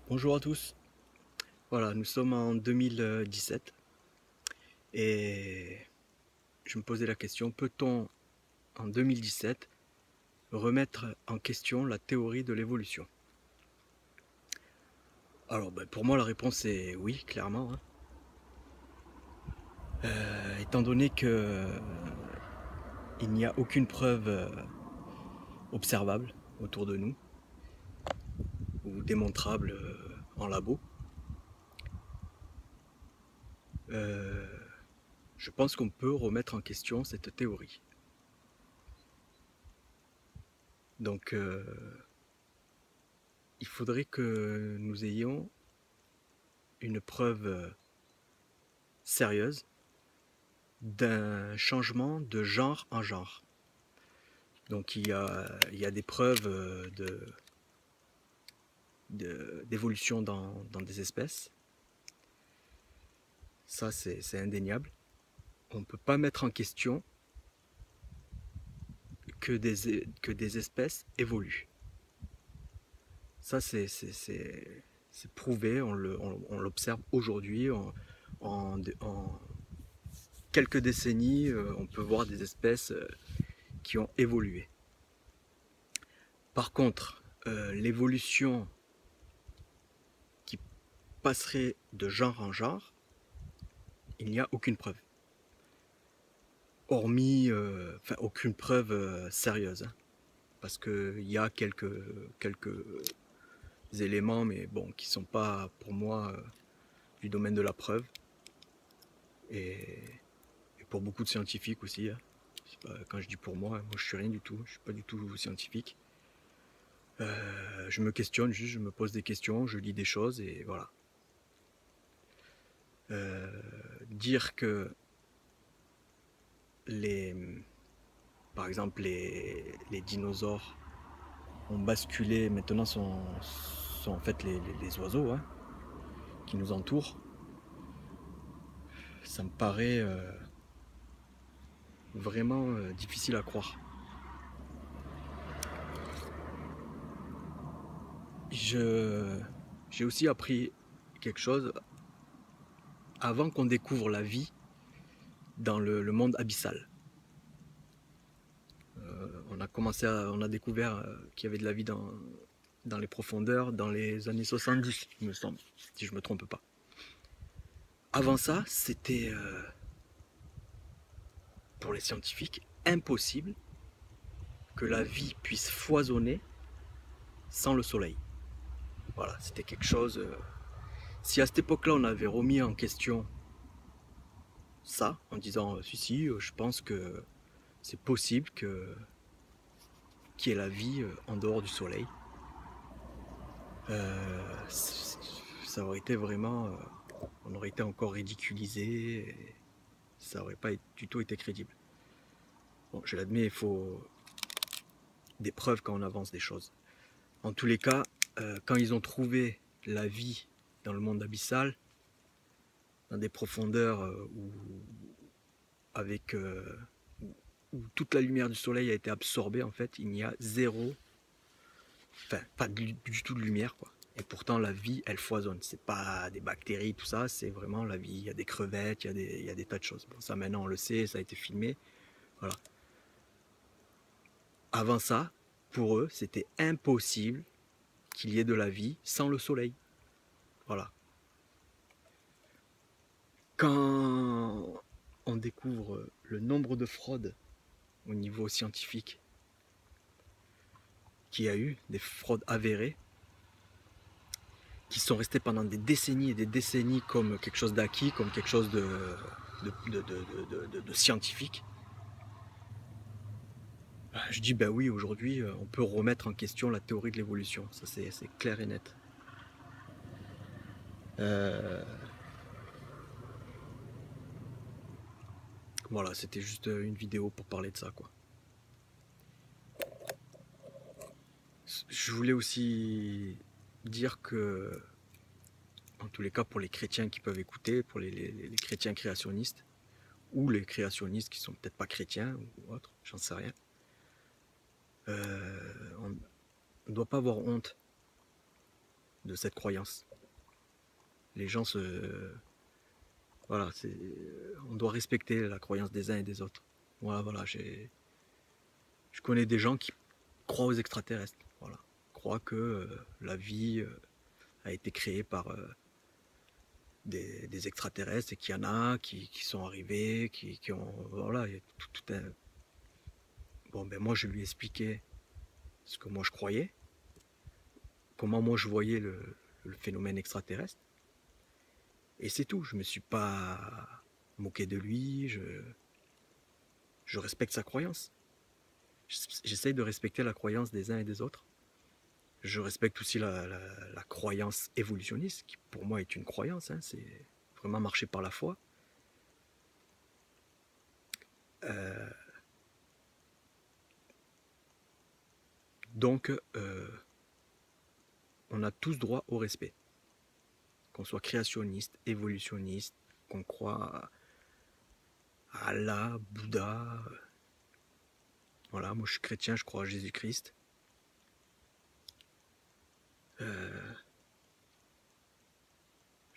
Bonjour à tous. Voilà, nous sommes en 2017 et je me posais la question, peut-on en 2017 remettre en question la théorie de l'évolution? Alors pour moi la réponse est oui, clairement, hein. Étant donné que il n'y a aucune preuve observable autour de nous ou démontrable en labo, euh, je pense qu'on peut remettre en question cette théorie. Donc il faudrait que nous ayons une preuve sérieuse d'un changement de genre en genre. Donc il y a des preuves d'évolution dans des espèces. Ça, c'est indéniable. On ne peut pas mettre en question que des espèces évoluent. Ça, c'est prouvé, on l'observe aujourd'hui. En quelques décennies, on peut voir des espèces qui ont évolué. Par contre, l'évolution qui passerait de genre en genre, il n'y a aucune preuve. Hormis, aucune preuve sérieuse, hein, parce qu'il y a quelques éléments, mais bon, qui ne sont pas pour moi du domaine de la preuve, et, et pour beaucoup de scientifiques aussi, hein. Quand je dis pour moi, moi je suis rien du tout, je suis pas du tout scientifique. Je me questionne, juste je me pose des questions, je lis des choses et voilà. Dire que les, par exemple les dinosaures ont basculé, maintenant sont en fait les oiseaux, hein, qui nous entourent, ça me paraît vraiment difficile à croire. J'ai aussi appris quelque chose avant qu'on découvre la vie dans le monde abyssal. On a découvert qu'il y avait de la vie dans les profondeurs dans les années 70, il me semble, si je ne me trompe pas. Avant ça, c'était pour les scientifiques impossible que la vie puisse foisonner sans le soleil. Voilà, c'était quelque chose. Si à cette époque-là, on avait remis en question ça, en disant si, je pense que c'est possible qu'il y ait la vie en dehors du soleil, ça aurait été vraiment. On aurait été encore ridiculisé, et ça aurait pas du tout été crédible. Bon, je l'admets, il faut des preuves quand on avance des choses. En tous les cas, quand ils ont trouvé la vie dans le monde abyssal, dans des profondeurs avec où toute la lumière du soleil a été absorbée, en fait, il n'y a zéro, enfin pas du tout de lumière, quoi. Et pourtant la vie, elle foisonne. C'est pas des bactéries, tout ça, c'est vraiment la vie. Il y a des crevettes, il y a des tas de choses. Bon, ça maintenant on le sait, ça a été filmé. Voilà. Avant ça, pour eux, c'était impossible qu'il y ait de la vie sans le soleil. Voilà. Quand on découvre le nombre de fraudes au niveau scientifique qu'il y a eu, des fraudes avérées, qui sont restées pendant des décennies et des décennies comme quelque chose d'acquis, comme quelque chose de scientifique, je dis ben oui, aujourd'hui, on peut remettre en question la théorie de l'évolution. Ça, c'est clair et net. Euh, voilà, c'était juste une vidéo pour parler de ça, quoi. Je voulais aussi dire que, en tous les cas, pour les chrétiens qui peuvent écouter, pour les chrétiens créationnistes, ou les créationnistes qui sont peut-être pas chrétiens ou autres, j'en sais rien, on ne doit pas avoir honte de cette croyance. Les gens voilà, on doit respecter la croyance des uns et des autres. Voilà, je connais des gens qui croient aux extraterrestres, voilà, croient que la vie a été créée par des extraterrestres et qu'il y en a qui sont arrivés, qui ont, voilà, il y a tout un... Bon, ben moi je lui ai expliqué ce que moi je croyais, comment moi je voyais le phénomène extraterrestre, et c'est tout. Je me suis pas moqué de lui, je respecte sa croyance. J'essaye de respecter la croyance des uns et des autres. Je respecte aussi la croyance évolutionniste, qui pour moi est une croyance, hein, c'est vraiment marcher par la foi. Donc, on a tous droit au respect. Qu'on soit créationniste, évolutionniste, qu'on croit à Allah, Bouddha. Voilà, moi je suis chrétien, je crois à Jésus-Christ. Je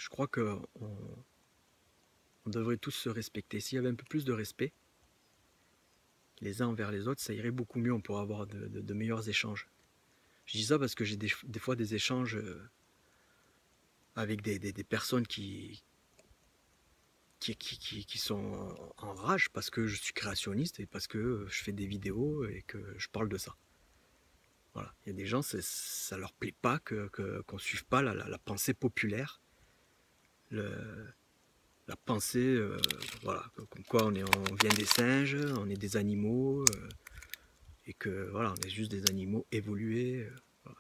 crois qu'on devrait tous se respecter. S'il y avait un peu plus de respect, les uns envers les autres, ça irait beaucoup mieux, on pourrait avoir de meilleurs échanges. Je dis ça parce que j'ai des fois des échanges avec des personnes qui sont en rage parce que je suis créationniste et parce que je fais des vidéos et que je parle de ça. Voilà. Il y a des gens, ça leur plaît pas qu'on ne suive pas la pensée populaire, la pensée, voilà, comme quoi on vient des singes, on est des animaux, et que voilà, on est juste des animaux évolués. Voilà.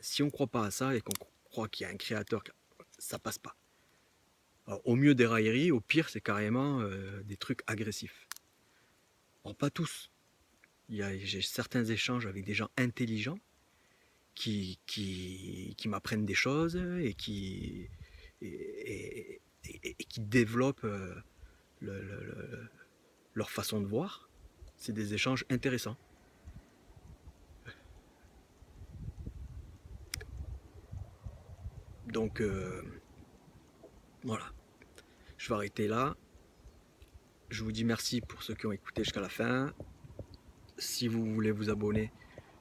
Si on ne croit pas à ça et qu'on croit qu'il y a un créateur, ça passe pas. Alors, au mieux des railleries, au pire c'est carrément des trucs agressifs. Bon, pas tous. J'ai certains échanges avec des gens intelligents qui m'apprennent des choses et qui développent leur façon de voir. C'est des échanges intéressants. Donc voilà, je vais arrêter là. Je vous dis merci pour ceux qui ont écouté jusqu'à la fin. Si vous voulez vous abonner,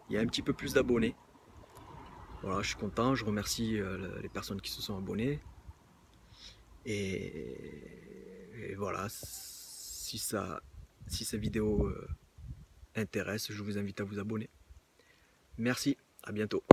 il y a un petit peu plus d'abonnés. Voilà, je suis content, je remercie les personnes qui se sont abonnées. Et voilà, si ces vidéos intéressent, je vous invite à vous abonner. Merci, à bientôt.